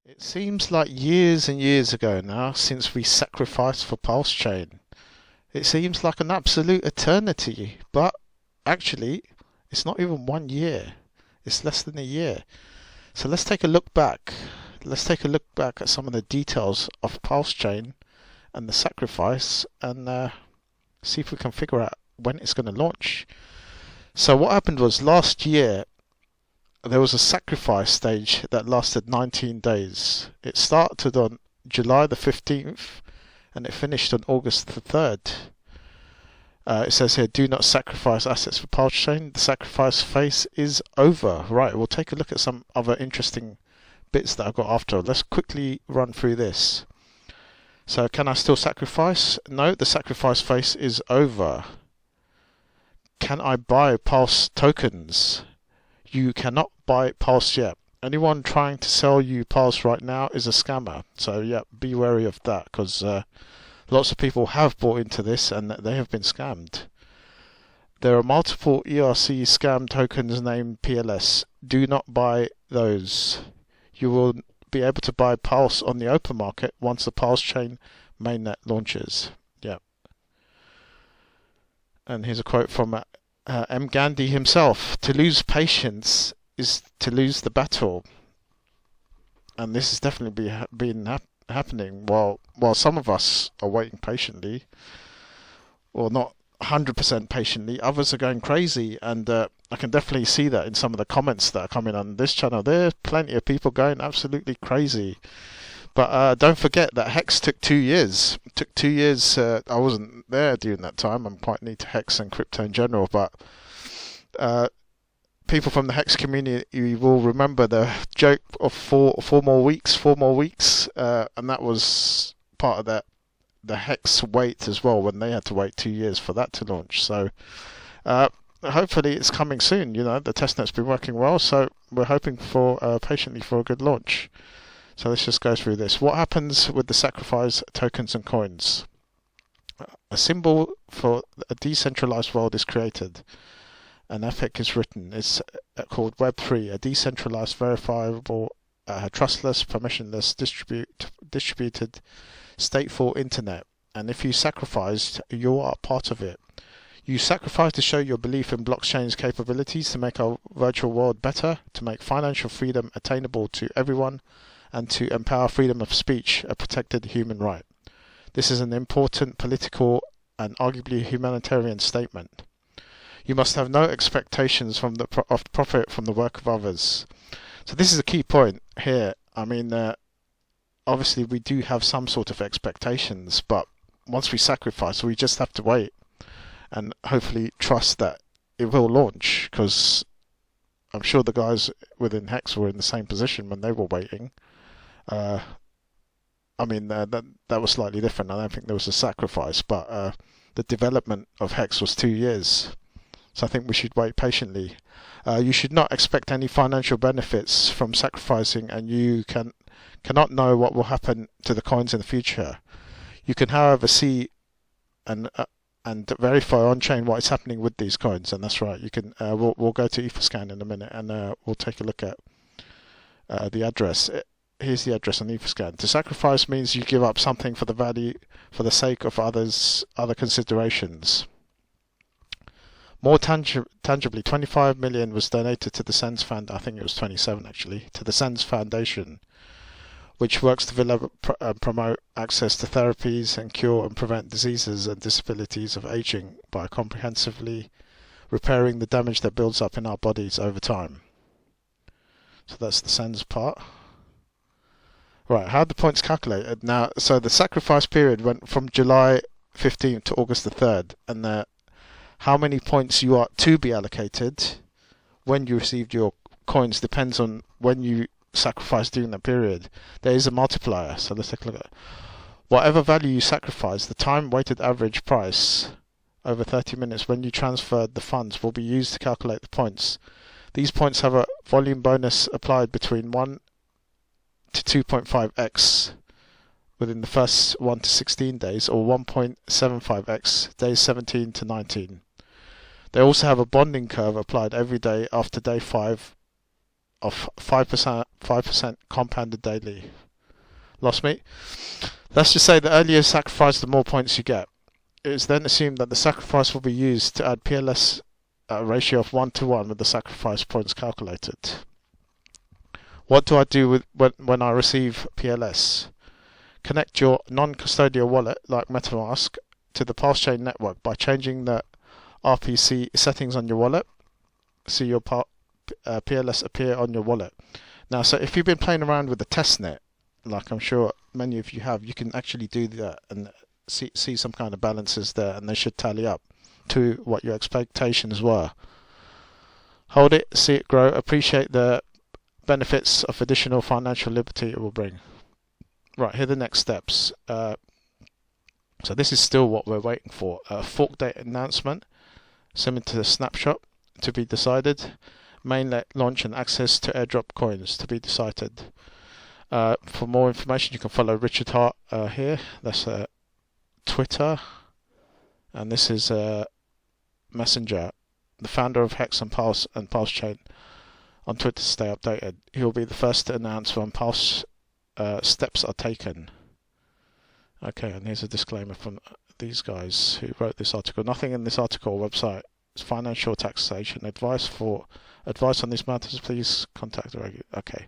It seems like years and years ago now since we sacrificed for PulseChain. It seems like an absolute eternity, but actually, it's not even 1 year. It's less than a year. So let's take a look back. Let's take a look back at some of the details of PulseChain and the sacrifice and see if we can figure out when it's going to launch. So what happened was last year there was a sacrifice stage that lasted 19 days. It started on July the 15th and it finished on August the 3rd. It says here, do not sacrifice assets for PulseChain. The sacrifice phase is over. Right, we'll take a look at some other interesting bits that I've got after. Let's quickly run through this. So can I still sacrifice? No, the sacrifice phase is over. Can I buy Pulse tokens? You cannot buy Pulse yet. Anyone trying to sell you Pulse right now is a scammer. So yeah, be wary of that, because lots of people have bought into this and they have been scammed. There are multiple ERC scam tokens named PLS. Do not buy those. You will be able to buy Pulse on the open market once the PulseChain mainnet launches. Yeah. And here's a quote from M. Gandhi himself: to lose patience is to lose the battle. And this has definitely been happening while some of us are waiting patiently, or not 100% patiently. Others are going crazy, and I can definitely see that in some of the comments that are coming on this channel. There are plenty of people going absolutely crazy. But don't forget that Hex took 2 years. It took 2 years. I wasn't there during that time. I'm quite new to Hex and crypto in general. But people from the Hex community will remember the joke of four more weeks, and that was part of the Hex wait as well, when they had to wait 2 years for that to launch. So hopefully it's coming soon. You know, the testnet's been working well, so we're hoping for patiently for a good launch. So let's just go through this. What happens with the sacrifice tokens and coins? A symbol for a decentralized world is created. An epic is written. It's called Web3, a decentralized, verifiable, trustless, permissionless, distributed, stateful internet. And if you sacrificed, you are part of it. You sacrifice to show your belief in blockchain's capabilities to make our virtual world better, to make financial freedom attainable to everyone, and to empower freedom of speech, a protected human right. This is an important political and arguably humanitarian statement. You must have no expectations of profit from the work of others. So this is a key point here. I mean, obviously we do have some sort of expectations, but once we sacrifice, we just have to wait and hopefully trust that it will launch, because I'm sure the guys within Hex were in the same position when they were waiting. I mean, that was slightly different. I don't think there was a sacrifice, but the development of Hex was 2 years. So I think we should wait patiently. You should not expect any financial benefits from sacrificing, and you cannot know what will happen to the coins in the future. You can, however, see and verify on chain what is happening with these coins, and that's right. You can. We'll go to Etherscan in a minute, and we'll take a look at the address. Here's the address on Etherscan. To sacrifice means you give up something for the value, for the sake of other considerations. More tangibly, 25 million was donated to the SENS Fund. I think it was 27 actually, to the SENS Foundation, which works to develop and promote access to therapies and cure and prevent diseases and disabilities of aging by comprehensively repairing the damage that builds up in our bodies over time. So that's the SENS part. Right, how are the points calculated? Now, so the sacrifice period went from July 15th to August the 3rd, and how many points you are to be allocated when you received your coins depends on when you sacrifice during that period. There is a multiplier, so let's take a look at it. Whatever value you sacrifice, the time-weighted average price over 30 minutes when you transferred the funds will be used to calculate the points. These points have a volume bonus applied between 1 to 2.5x within the first 1 to 16 days, or 1.75x days 17 to 19. They also have a bonding curve applied every day after day 5 of 5% compounded daily. Lost me? Let's just say the earlier you sacrifice, the more points you get. It is then assumed that the sacrifice will be used to add PLS at a ratio of 1:1 with the sacrifice points calculated. What do I do when I receive PLS? Connect your non-custodial wallet like MetaMask to the PulseChain network by changing the RPC settings on your wallet. See your PLS appear on your wallet. Now, so if you've been playing around with the testnet, like I'm sure many of you have, you can actually do that and see some kind of balances there, and they should tally up to what your expectations were. Hold it, see it grow, appreciate the benefits of additional financial liberty it will bring. Right, here are the next steps. So this is still what we're waiting for. Fork date announcement, similar to the snapshot, to be decided. Mainnet launch and access to airdrop coins, to be decided. For more information, you can follow Richard Hart here. That's Twitter, and this is Messenger, the founder of Hex and Pulse and PulseChain, on Twitter to stay updated. He will be the first to announce when Pulse steps are taken. Okay, and here's a disclaimer from these guys who wrote this article. Nothing in this article or website is financial taxation advice. For advice on these matters, please contact the regulator. Okay.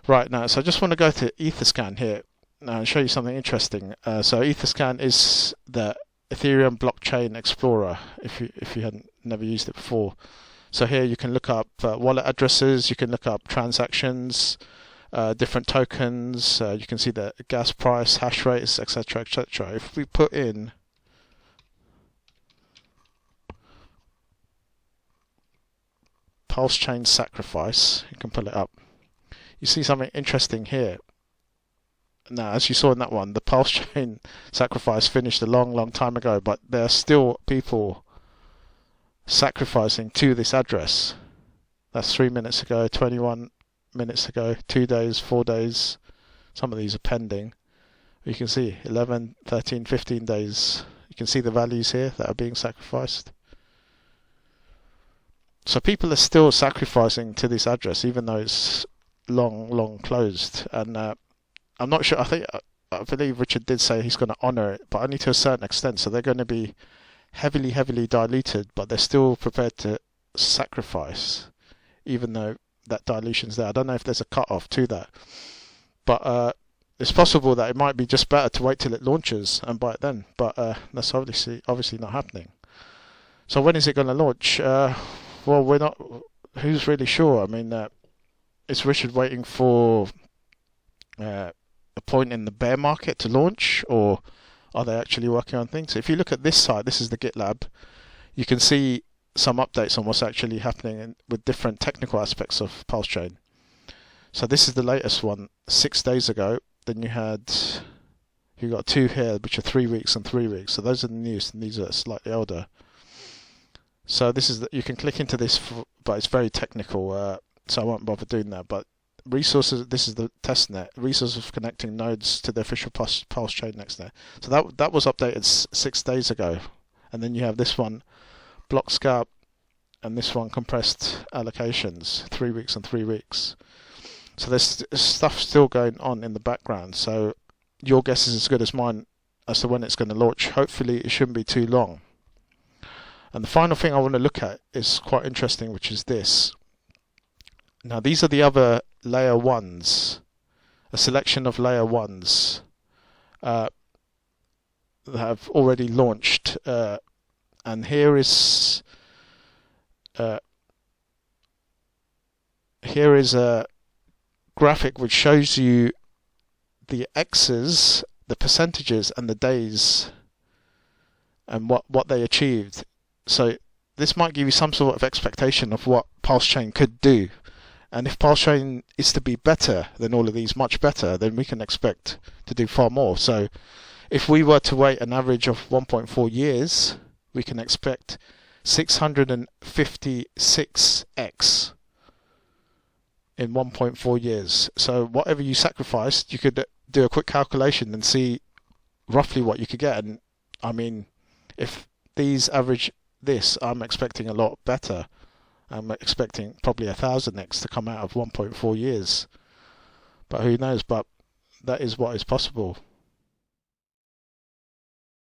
Right, now, so I just want to go to Etherscan here now and show you something interesting. So Etherscan is the Ethereum blockchain explorer, if you hadn't never used it before. So here you can look up wallet addresses, you can look up transactions, different tokens, you can see the gas price, hash rates, etc., etc. If we put in PulseChain sacrifice, you can pull it up. You see something interesting here. Now, as you saw in that one, the PulseChain sacrifice finished a long time ago, but there are still people sacrificing to this address. That's 3 minutes ago, 21 minutes ago, 2 days, 4 days. Some of these are pending. You can see 11, 13, 15 days. You can see the values here that are being sacrificed. So people are still sacrificing to this address, even though it's long closed. And I'm not sure, I believe Richard did say he's going to honour it, but only to a certain extent. So they're going to be heavily diluted, but they're still prepared to sacrifice, even though that dilution's there. I don't know if there's a cut-off to that, but it's possible that it might be just better to wait till it launches and buy it then, but that's obviously not happening. So when is it going to launch? Well, we're not, who's really sure? I mean, is Richard waiting for a point in the bear market to launch, or are they actually working on things? If you look at this side, this is the GitLab, you can see some updates on what's actually happening with different technical aspects of PulseChain. So this is the latest one, 6 days ago. Then you got two here, which are 3 weeks and 3 weeks. So those are the newest, and these are slightly older. So this is you can click into this, but it's very technical, so I won't bother doing that. But resources, this is the testnet, resources of connecting nodes to the official PulseChain nextnet. So that was updated 6 days ago. And then you have this one, block scout, and this one, compressed allocations, 3 weeks and 3 weeks. So there's stuff still going on in the background. So your guess is as good as mine as to when it's going to launch. Hopefully it shouldn't be too long. And the final thing I want to look at is quite interesting, which is this. Now these are the other layer ones, a selection of layer ones that have already launched. And here is a graphic which shows you the X's, the percentages, and the days, and what they achieved. So this might give you some sort of expectation of what PulseChain could do. And if PulseChain is to be better than all of these, much better, then we can expect to do far more. So if we were to wait an average of 1.4 years, we can expect 656x in 1.4 years. So whatever you sacrificed, you could do a quick calculation and see roughly what you could get. And I mean, if these average this, I'm expecting a lot better. I'm expecting probably 1,000x to come out of 1.4 years. But who knows? But that is what is possible.